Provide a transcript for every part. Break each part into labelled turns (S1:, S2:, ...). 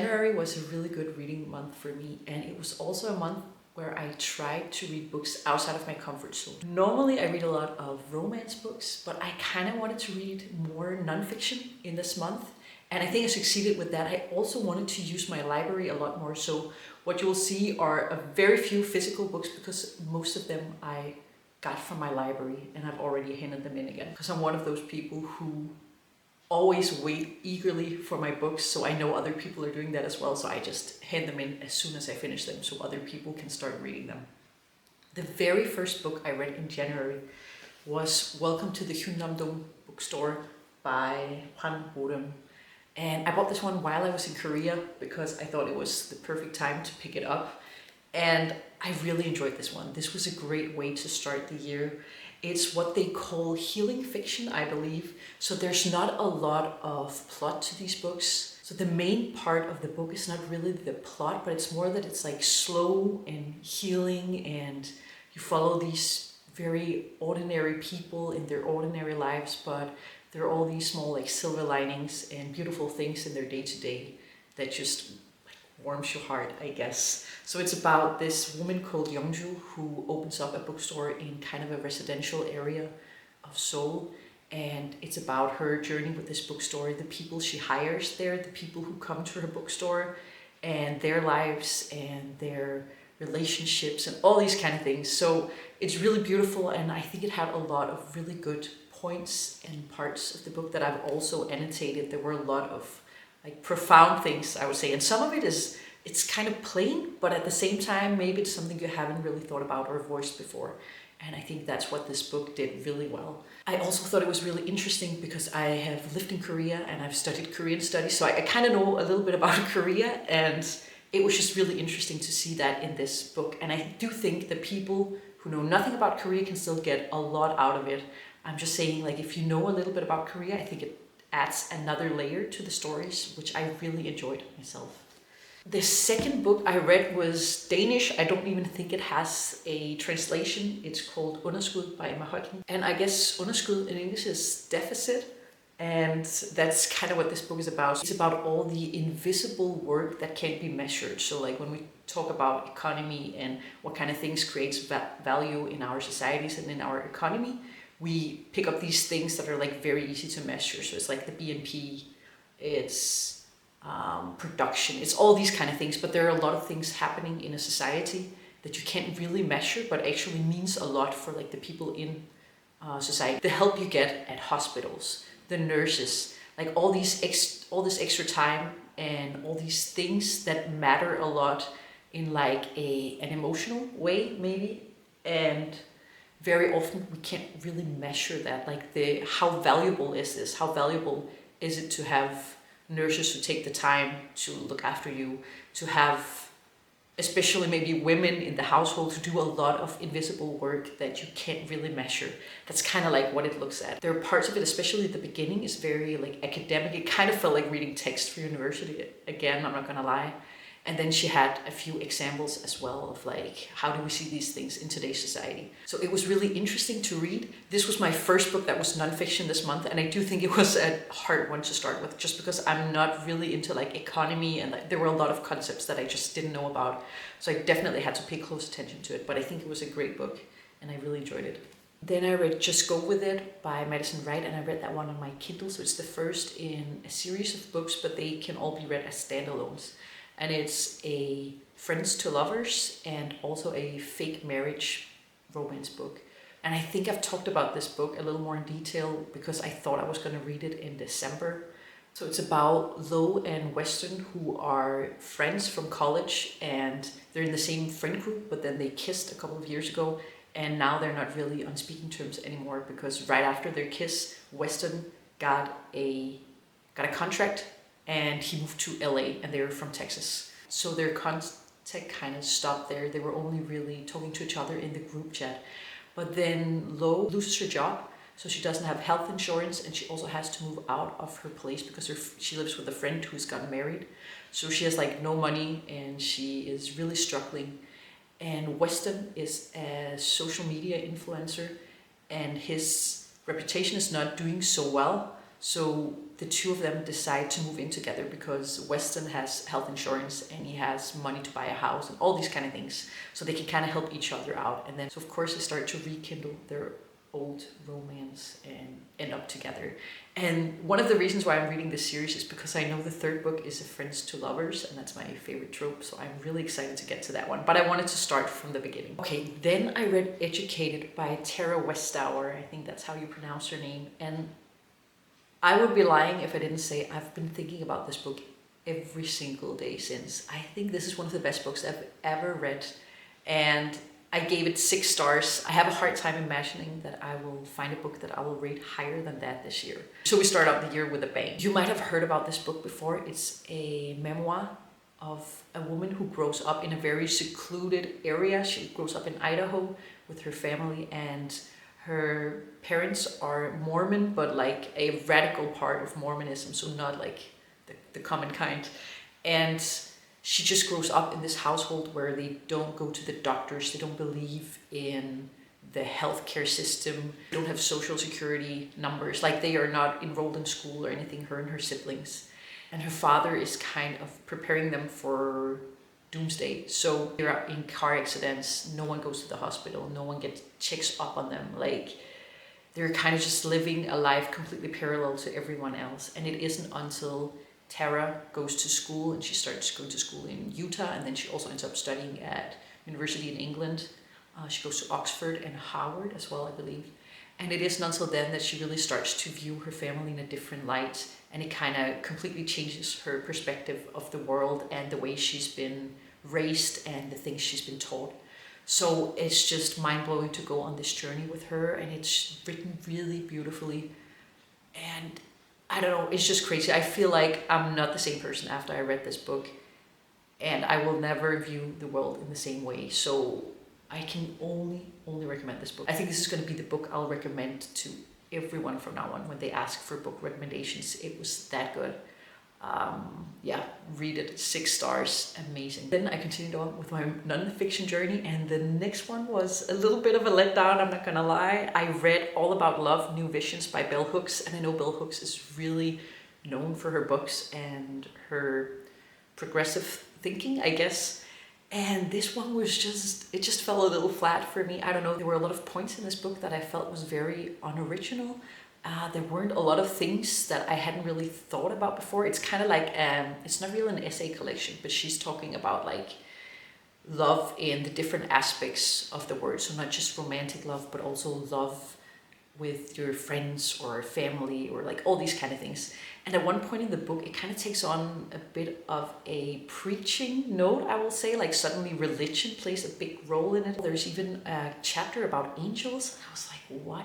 S1: January was a really good reading month for me, and it was also a month where I tried to read books outside of my comfort zone. Normally I read a lot of romance books, but I kind of wanted to read more nonfiction in this month, and I think I succeeded with that. I also wanted to use my library a lot more, so what you'll see are a very few physical books because most of them I got from my library and I've already handed them in again. Because I'm one of those people who always wait eagerly for my books, so I know other people are doing that as well, so I just hand them in as soon as I finish them so other people can start reading them. The very first book I read in January was Welcome to the Hyunam-dong bookstore by Hwang. And I bought this one while I was in Korea because I thought it was the perfect time to pick it up. And I really enjoyed this one. This was a great way to start the year. It's what they call healing fiction, I believe. So there's not a lot of plot to these books. So the main part of the book is not really the plot, but it's more that it's like slow and healing, and you follow these very ordinary people in their ordinary lives, but there are all these small like silver linings and beautiful things in their day-to-day that just warms your heart, I guess. So it's about this woman called Youngju who opens up a bookstore in kind of a residential area of Seoul, and it's about her journey with this bookstore, the people she hires there, the people who come to her bookstore, and their lives and their relationships and all these kind of things. So it's really beautiful, and I think it had a lot of really good points and parts of the book that I've also annotated. There were a lot of like profound things, I would say, and some of it is, it's kind of plain, but at the same time maybe it's something you haven't really thought about or voiced before, and I think that's what this book did really well. I also thought it was really interesting because I have lived in Korea and I've studied Korean studies, so I kind of know a little bit about Korea, and it was just really interesting to see that in this book. And I do think the people who know nothing about Korea can still get a lot out of it. I'm just saying, like, if you know a little bit about Korea, I think it adds another layer to the stories, which I really enjoyed myself. The second book I read was Danish. I don't even think it has a translation. It's called Underskud by Holten. And I guess Underskud in English is deficit. And that's kind of what this book is about. It's about all the invisible work that can't be measured. So like when we talk about economy and what kind of things creates value in our societies and in our economy, we pick up these things that are like very easy to measure. So it's like the BNP, it's production, it's all these kind of things. But there are a lot of things happening in a society that you can't really measure, but actually means a lot for like the people in society. The help you get at hospitals, the nurses, like all this extra time and all these things that matter a lot in like an emotional way maybe, and very often we can't really measure that. Like how valuable is this? How valuable is it to have nurses who take the time to look after you, to have especially maybe women in the household who do a lot of invisible work that you can't really measure. That's kind of like what it looks at. There are parts of it, especially at the beginning, is very like academic. It kind of felt like reading text for university again, I'm not gonna lie. And then she had a few examples as well of like, how do we see these things in today's society? So it was really interesting to read. This was my first book that was nonfiction this month, and I do think it was a hard one to start with, just because I'm not really into like economy, and like, there were a lot of concepts that I just didn't know about. So I definitely had to pay close attention to it, but I think it was a great book and I really enjoyed it. Then I read Just Go With It by Madison Wright, and I read that one on my Kindle. So it's the first in a series of books, but they can all be read as standalones. And it's a friends to lovers and also a fake marriage romance book. And I think I've talked about this book a little more in detail because I thought I was going to read it in December. So it's about Lo and Weston, who are friends from college, and they're in the same friend group, but then they kissed a couple of years ago, and now they're not really on speaking terms anymore because right after their kiss, Weston got a contract and he moved to LA, and they were from Texas. So their contact kind of stopped there. They were only really talking to each other in the group chat. But then Lo loses her job, so she doesn't have health insurance, and she also has to move out of her place because she lives with a friend who's gotten married. So she has like no money and she is really struggling. And Weston is a social media influencer, and his reputation is not doing so well. So the two of them decide to move in together because Weston has health insurance and he has money to buy a house and all these kind of things. So they can kind of help each other out. And then, so of course, they start to rekindle their old romance and end up together. And one of the reasons why I'm reading this series is because I know the third book is a friends to lovers, and that's my favorite trope, so I'm really excited to get to that one. But I wanted to start from the beginning. Okay, then I read Educated by Tara Westover. I think that's how you pronounce her name. And I would be lying if I didn't say I've been thinking about this book every single day since. I think this is one of the best books I've ever read, and I gave it 6 stars. I have a hard time imagining that I will find a book that I will rate higher than that this year. So we start out the year with a bang. You might have heard about this book before. It's a memoir of a woman who grows up in a very secluded area. She grows up in Idaho with her family, and her parents are Mormon, but like a radical part of Mormonism, so not like the common kind. And she just grows up in this household where they don't go to the doctors, they don't believe in the healthcare system, they don't have social security numbers, like they are not enrolled in school or anything, her and her siblings. And her father is kind of preparing them for doomsday. So they're in car accidents, no one goes to the hospital, no one checks up on them. Like they're kind of just living a life completely parallel to everyone else. And it isn't until Tara goes to school, and she starts going to school in Utah, and then she also ends up studying at university in England. She goes to Oxford and Harvard as well, I believe. And it isn't until then that she really starts to view her family in a different light, and it kind of completely changes her perspective of the world and the way she's been raised and the things she's been taught. So it's just mind-blowing to go on this journey with her, and it's written really beautifully. And I don't know, it's just crazy. I feel like I'm not the same person after I read this book, and I will never view the world in the same way. So I can only recommend this book. I think this is going to be the book I'll recommend to everyone from now on when they ask for book recommendations. It was that good. Yeah, read it, 6 stars, amazing. Then I continued on with my non-fiction journey, and the next one was a little bit of a letdown, I'm not gonna lie. I read All About Love, New Visions by Bell Hooks, and I know Bell Hooks is really known for her books and her progressive thinking, I guess. And this one was it just fell a little flat for me. I don't know, there were a lot of points in this book that I felt was very unoriginal. There weren't a lot of things that I hadn't really thought about before. It's kind of like, it's not really an essay collection, but she's talking about like love in the different aspects of the word. So not just romantic love, but also love with your friends or family or like all these kind of things. And at one point in the book, it kind of takes on a bit of a preaching note, I will say, like suddenly religion plays a big role in it. There's even a chapter about angels. And I was like, what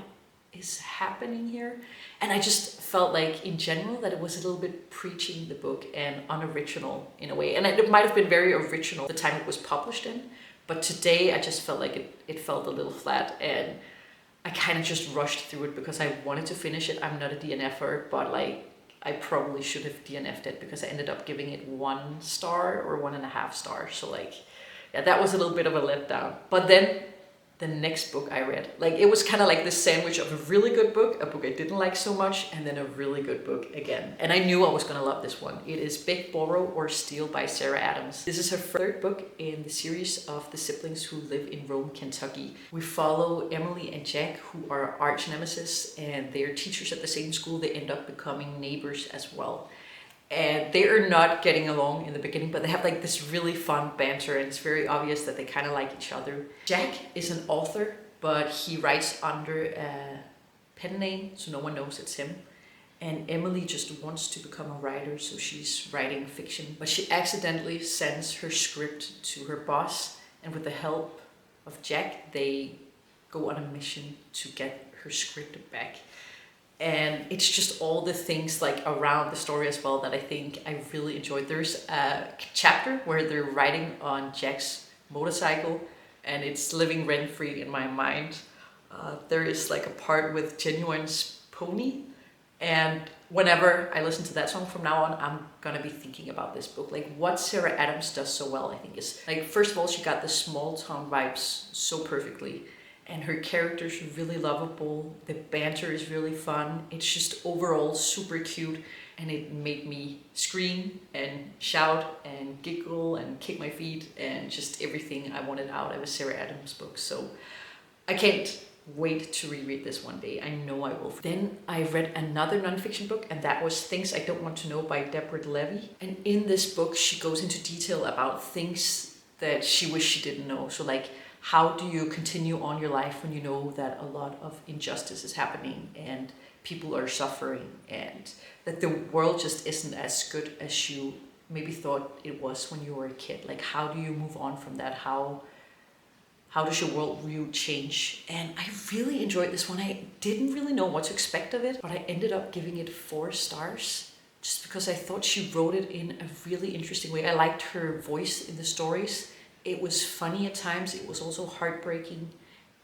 S1: is happening here? And I just felt like in general that it was a little bit preaching the book and unoriginal in a way. And it might have been very original the time it was published in, but today I just felt like it felt a little flat, and I kind of just rushed through it because I wanted to finish it. I'm not a DNFer, but like I probably should have DNF'd it because I ended up giving it 1 star or 1.5 stars. So like, yeah, that was a little bit of a letdown. But then the next book I read, like it was kind of like this sandwich of a really good book, a book I didn't like so much, and then a really good book again. And I knew I was gonna love this one. It is Beg, Borrow, or Steal by Sarah Adams. This is her 3rd book in the series of the siblings who live in Rome, Kentucky. We follow Emily and Jack, who are arch nemesis, and they are teachers at the same school. They end up becoming neighbors as well. And they are not getting along in the beginning, but they have like this really fun banter, and it's very obvious that they kind of like each other. Jack is an author, but he writes under a pen name, so no one knows it's him. And Emily just wants to become a writer, so she's writing fiction, but she accidentally sends her script to her boss, and with the help of Jack, they go on a mission to get her script back. And it's just all the things like around the story as well that I think I really enjoyed. There's a chapter where they're riding on Jack's motorcycle, and it's living rent-free in my mind. There is like a part with Genuine's pony, and whenever I listen to that song from now on, I'm gonna be thinking about this book. Like what Sarah Adams does so well, I think, is like, first of all, she got the small town vibes so perfectly. and her characters are really lovable. The banter is really fun. It's just overall super cute, and it made me scream and shout and giggle and kick my feet and just everything I wanted out of a Sarah Adams book. So I can't wait to reread this one day. I know I will. Then I read another nonfiction book, and that was Things I Don't Want to Know by Deborah Levy. And in this book, she goes into detail about things that she wished she didn't know. So like, how do you continue on your life when you know that a lot of injustice is happening and people are suffering and that the world just isn't as good as you maybe thought it was when you were a kid? Like, how do you move on from that? How does your worldview change? And I really enjoyed this one. I didn't really know what to expect of it, but I ended up giving it 4 stars just because I thought she wrote it in a really interesting way. I liked her voice in the stories. It was funny at times. It was also heartbreaking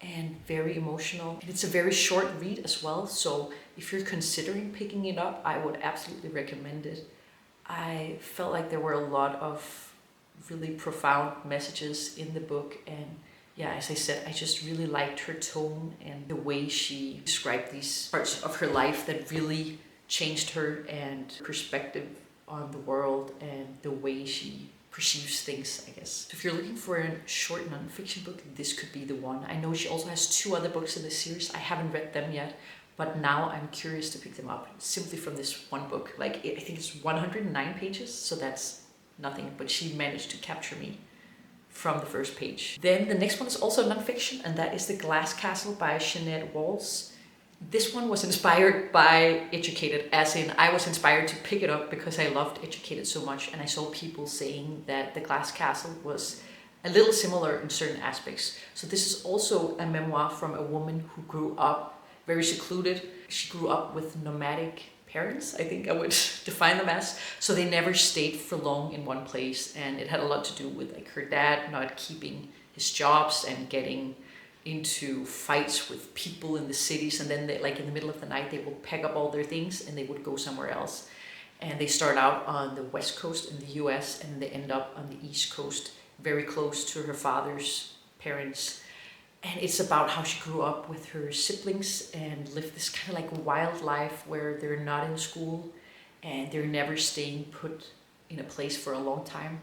S1: and very emotional. And it's a very short read as well. So if you're considering picking it up, I would absolutely recommend it. I felt like there were a lot of really profound messages in the book. And yeah, as I said, I just really liked her tone and the way she described these parts of her life that really changed her and perspective on the world and the way she perceives things, I guess. So if you're looking for a short nonfiction book, this could be the one. I know she also has 2 other books in this series. I haven't read them yet, but now I'm curious to pick them up simply from this one book. Like, I think it's 109 pages, so that's nothing, but she managed to capture me from the first page. Then the next one is also nonfiction, and that is The Glass Castle by Jeannette Walls. This one was inspired by Educated, as in I was inspired to pick it up because I loved Educated so much, and I saw people saying that The Glass Castle was a little similar in certain aspects. So this is also a memoir from a woman who grew up very secluded. She grew up with nomadic parents, I think I would define them as. So they never stayed for long in one place, and it had a lot to do with like her dad not keeping his jobs and getting into fights with people in the cities, and then they, like in the middle of the night, they would pack up all their things and they would go somewhere else. And they start out on the West Coast in the US, and they end up on the East Coast, very close to her father's parents. And it's about how she grew up with her siblings and lived this kind of like wild life where they're not in school and they're never staying put in a place for a long time.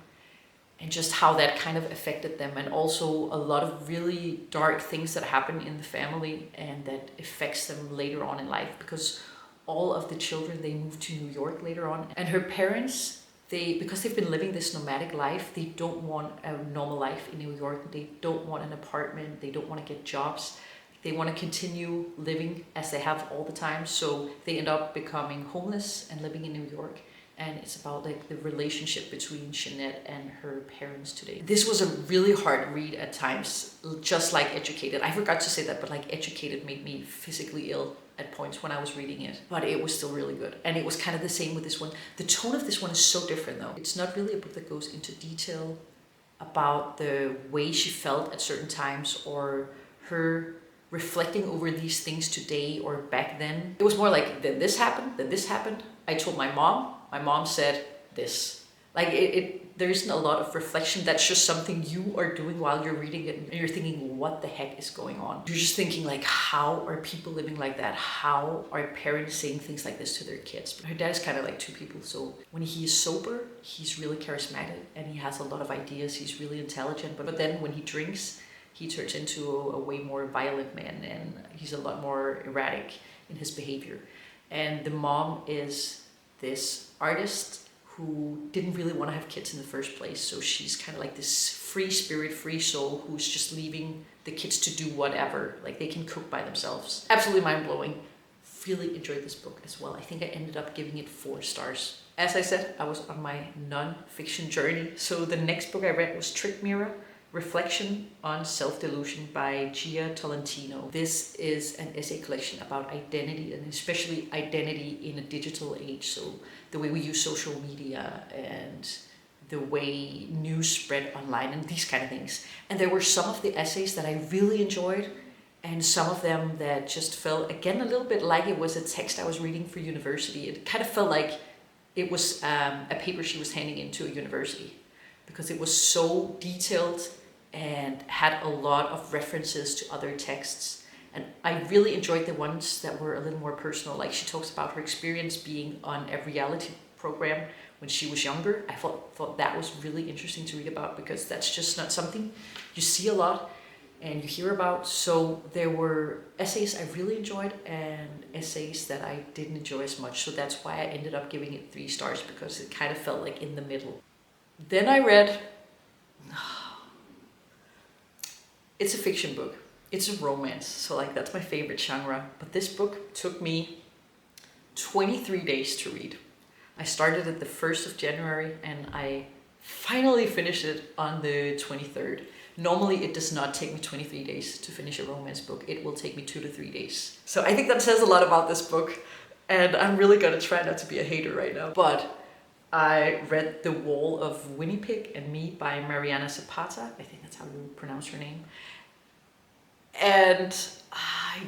S1: And just how that kind of affected them, and also a lot of really dark things that happen in the family and that affects them later on in life, because all of the children, they move to New York later on, and her parents, because they've been living this nomadic life, they don't want a normal life in New York. They don't want an apartment. They don't want to get jobs. They want to continue living as they have all the time. So they end up becoming homeless and living in New York. And it's about like the relationship between Jeannette and her parents today. This was a really hard read at times, just like Educated. I forgot to say that, but like Educated made me physically ill at points when I was reading it. But it was still really good. And it was kind of the same with this one. The tone of this one is so different though. It's not really a book that goes into detail about the way she felt at certain times or her reflecting over these things today or back then. It was more like, then this happened. I told my mom. My mom said this. Like there isn't a lot of reflection. That's just something you are doing while you're reading it, and you're thinking, what the heck is going on? You're just thinking like, how are people living like that? How are parents saying things like this to their kids? But her dad is kind of like 2 people. So when he is sober, he's really charismatic and he has a lot of ideas. He's really intelligent. But then when he drinks, he turns into a way more violent man, and he's a lot more erratic in his behavior. And the mom is this artist who didn't really want to have kids in the first place. So she's kind of like this free spirit, free soul who's just leaving the kids to do whatever. Like they can cook by themselves. Absolutely mind-blowing. Really enjoyed this book as well. I think I ended up giving it 4 stars. As I said, I was on my non-fiction journey. So the next book I read was Trick Mirror, Reflection on Self-Delusion by Jia Tolentino. This is an essay collection about identity, and especially identity in a digital age. So the way we use social media and the way news spread online and these kind of things. And there were some of the essays that I really enjoyed, and some of them that just felt, again, a little bit like it was a text I was reading for university. It kind of felt like it was a paper she was handing into a university, because it was so detailed and had a lot of references to other texts. And I really enjoyed the ones that were a little more personal. Like she talks about her experience being on a reality program when she was younger. I thought that was really interesting to read about, because that's just not something you see a lot and you hear about. So there were essays I really enjoyed and essays that I didn't enjoy as much. So that's why I ended up giving it 3 stars, because it kind of felt like in the middle. Then I read, it's a fiction book. It's a romance. So like that's my favorite genre. But this book took me 23 days to read. I started it the 1st of January and I finally finished it on the 23rd. Normally it does not take me 23 days to finish a romance book. It will take me 2 to 3 days. So I think that says a lot about this book, and I'm really gonna try not to be a hater right now. But I read The Wall of Winnipeg and Me by Mariana Zapata. I think that's how you pronounce her name. And I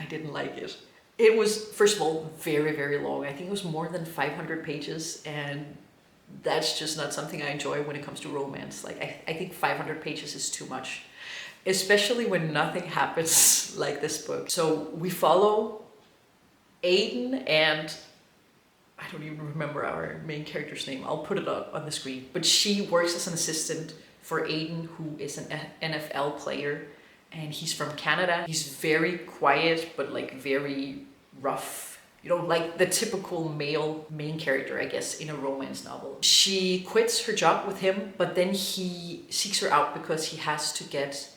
S1: didn't like it. It was, first of all, very, very long. I think it was more than 500 pages, and that's just not something I enjoy when it comes to romance. Like, I think 500 pages is too much, especially when nothing happens like this book. So we follow Aiden and I don't even remember our main character's name. I'll put it up on the screen. But she works as an assistant for Aiden, who is an NFL player. And he's from Canada. He's very quiet, but like very rough. You know, like the typical male main character, I guess, in a romance novel. She quits her job with him, but then he seeks her out because he has to get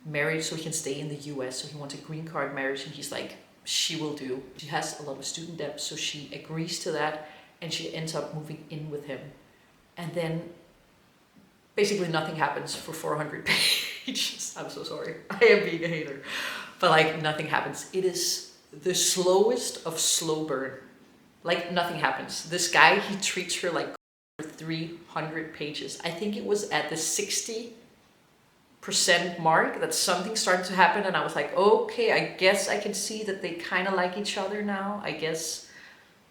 S1: married so he can stay in the US. So he wants a green card marriage, and he's like, she will do. She has a lot of student debt, so she agrees to that, and she ends up moving in with him. And then basically nothing happens for 400 pages. I'm so sorry. I am being a hater. But like nothing happens. It is the slowest of slow burn. Like nothing happens. This guy, he treats her like for 300 pages. I think it was at the 60% mark that something started to happen, and I was like, okay, I guess I can see that they kind of like each other now. I guess,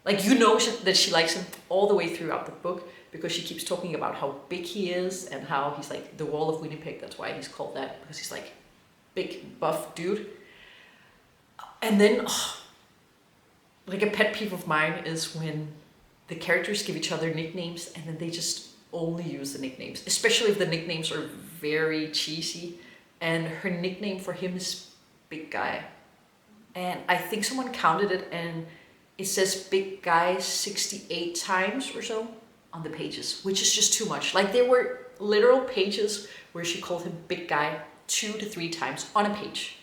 S1: like, you know that she likes him all the way throughout the book, because she keeps talking about how big he is and how he's like the Wall of Winnipeg. That's why he's called that, because he's like big buff dude. And then like a pet peeve of mine is when the characters give each other nicknames and then they just only use the nicknames, especially if the nicknames are very cheesy. And her nickname for him is Big Guy. And I think someone counted it, and it says Big Guy 68 times or so on the pages, which is just too much. Like, there were literal pages where she called him Big Guy 2 to 3 times on a page.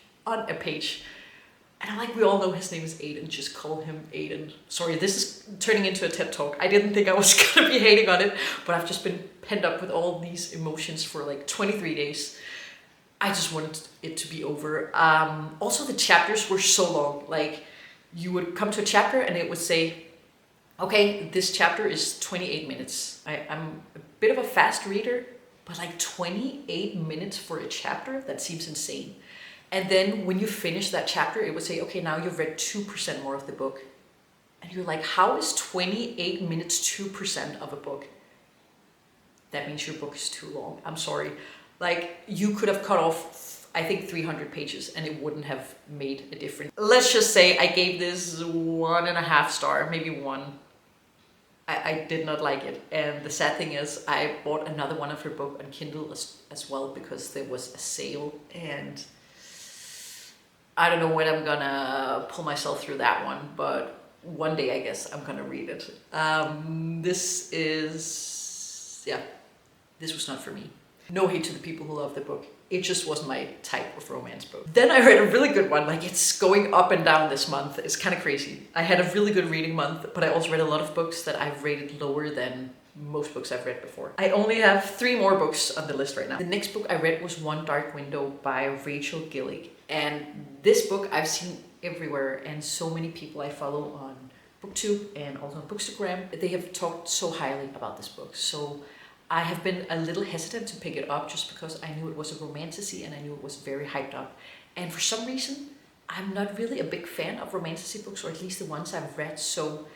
S1: And I'm like, we all know his name is Aiden, just call him Aiden. Sorry, this is turning into a TED Talk. I didn't think I was gonna be hating on it, but I've just been penned up with all these emotions for like 23 days. I just wanted it to be over. Also, the chapters were so long. Like, you would come to a chapter and it would say, okay, this chapter is 28 minutes. I'm a bit of a fast reader, but like 28 minutes for a chapter, that seems insane. And then when you finish that chapter, it would say, okay, now you've read 2% more of the book. And you're like, how is 28 minutes 2% of a book? That means your book is too long. I'm sorry. Like, you could have cut off, I think, 300 pages and it wouldn't have made a difference. Let's just say I gave this 1.5 star, maybe 1. I did not like it. And the sad thing is, I bought another one of her book on Kindle as well, because there was a sale, and I don't know when I'm gonna pull myself through that one, but one day I guess I'm gonna read it. This was not for me. No hate to the people who love the book. It just wasn't my type of romance book. Then I read a really good one. Like, it's going up and down this month. It's kind of crazy. I had a really good reading month, but I also read a lot of books that I've rated lower than most books I've read before. I only have 3 more books on the list right now. The next book I read was One Dark Window by Rachel Gillig. And this book I've seen everywhere, and so many people I follow on BookTube and also on Bookstagram, they have talked so highly about this book. So I have been a little hesitant to pick it up, just because I knew it was a romantasy and I knew it was very hyped up. And for some reason, I'm not really a big fan of romantasy books, or at least the ones I've read. So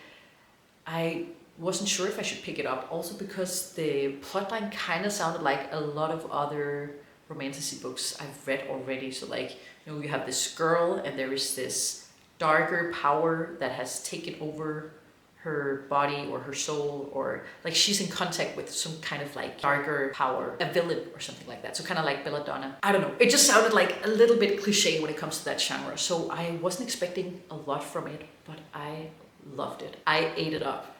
S1: I wasn't sure if I should pick it up. Also because the plotline kind of sounded like a lot of other romantasy books I've read already. So like, you know, you have this girl and there is this darker power that has taken over her body or her soul, or like she's in contact with some kind of like darker power, a villain or something like that. So kind of like belladonna. I don't know. It just sounded like a little bit cliche when it comes to that genre. So I wasn't expecting a lot from it, but I loved it. I ate it up.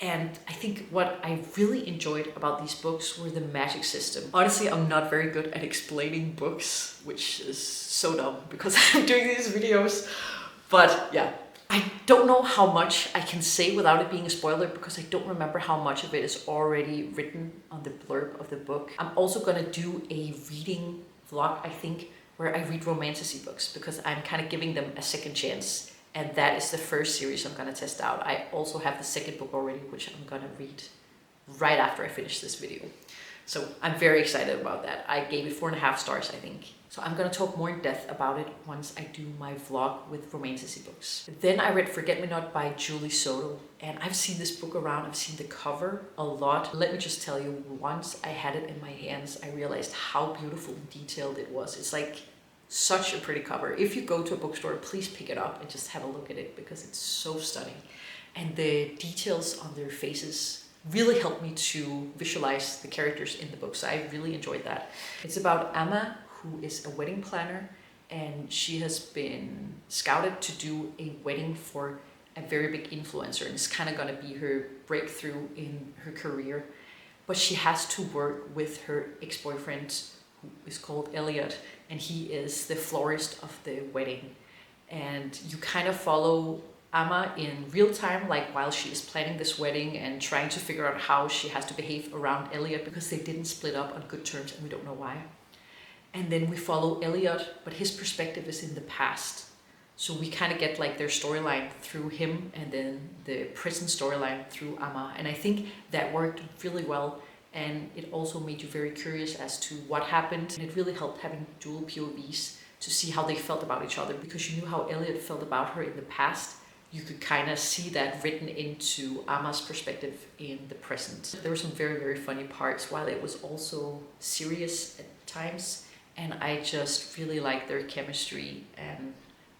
S1: And I think what I really enjoyed about these books were the magic system. Honestly, I'm not very good at explaining books, which is so dumb because I'm doing these videos. But yeah, I don't know how much I can say without it being a spoiler because I don't remember how much of it is already written on the blurb of the book. I'm also gonna do a reading vlog, I think, where I read romantasy books because I'm kind of giving them a second chance. And that is the first series I'm gonna test out. I also have the second book already, which I'm gonna read right after I finish this video. So I'm very excited about that. I gave it 4.5 stars, I think. So I'm gonna talk more in depth about it once I do my vlog with romantasy books. Then I read Forget Me Not by Julie Soto, and I've seen this book around, I've seen the cover a lot. Let me just tell you, once I had it in my hands, I realized how beautiful and detailed it was. It's like such a pretty cover. If you go to a bookstore, please pick it up and just have a look at it because it's so stunning. And the details on their faces really helped me to visualize the characters in the book. So I really enjoyed that. It's about Amma, who is a wedding planner, and she has been scouted to do a wedding for a very big influencer, and it's kind of going to be her breakthrough in her career. But she has to work with her ex-boyfriend, who is called Elliot, and he is the florist of the wedding. And you kind of follow Amma in real time, like while she is planning this wedding and trying to figure out how she has to behave around Elliot because they didn't split up on good terms and we don't know why. And then we follow Elliot, but his perspective is in the past. So we kind of get like their storyline through him and then the prison storyline through Amma. And I think that worked really well. And it also made you very curious as to what happened. And it really helped having dual POVs to see how they felt about each other, because you knew how Elliot felt about her in the past. You could kind of see that written into Amma's perspective in the present. There were some very, very funny parts, while it was also serious at times. And I just really liked their chemistry. And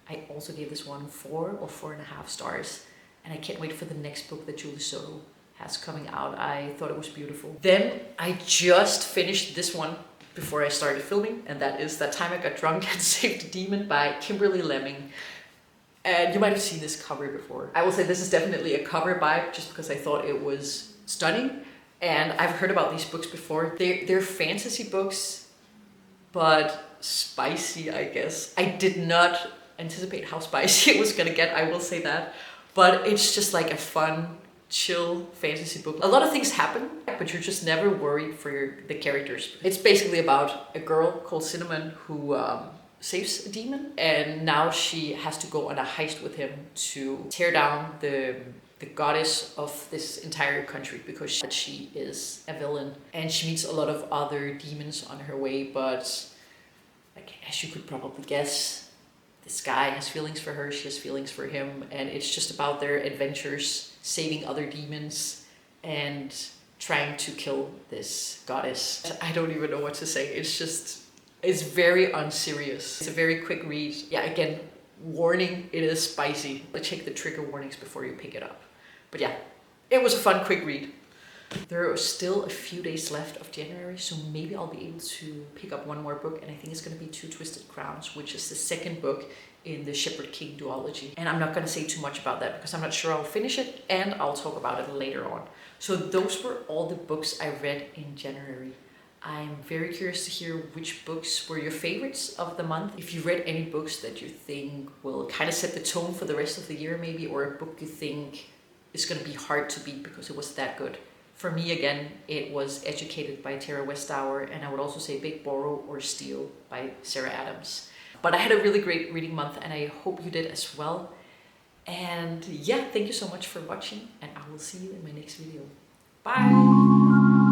S1: I also gave this one 4 or 4.5 stars. And I can't wait for the next book that Julie Soto has coming out. I thought it was beautiful. Then I just finished this one before I started filming, and that is That Time I Got Drunk and Saved a Demon by Kimberly Lemming. And you might have seen this cover before. I will say this is definitely a cover buy just because I thought it was stunning. And I've heard about these books before. They're fantasy books, but spicy, I guess. I did not anticipate how spicy it was gonna get, I will say that. But it's just like a fun, chill fantasy book. A lot of things happen, but you're just never worried for the characters. It's basically about a girl called Cinnamon who saves a demon, and now she has to go on a heist with him to tear down the goddess of this entire country, because she is a villain. And she meets a lot of other demons on her way, but like, as you could probably guess, this guy has feelings for her, she has feelings for him, and it's just about their adventures saving other demons and trying to kill this goddess. I don't even know what to say. It's very unserious. It's a very quick read. Yeah, again, warning, it is spicy. But check the trigger warnings before you pick it up. But yeah, it was a fun, quick read. There are still a few days left of January, so maybe I'll be able to pick up one more book, and I think it's going to be Two Twisted Crowns, which is the second book in the Shepherd King duology. And I'm not going to say too much about that because I'm not sure I'll finish it, and I'll talk about it later on. So those were all the books I read in January. I'm very curious to hear which books were your favorites of the month. If you read any books that you think will kind of set the tone for the rest of the year maybe, or a book you think is going to be hard to beat because it was that good. For me, again, it was Educated by Tara Westover, and I would also say Big Borrow or Steal by Sarah Adams. But I had a really great reading month, and I hope you did as well. And yeah, thank you so much for watching, and I will see you in my next video. Bye!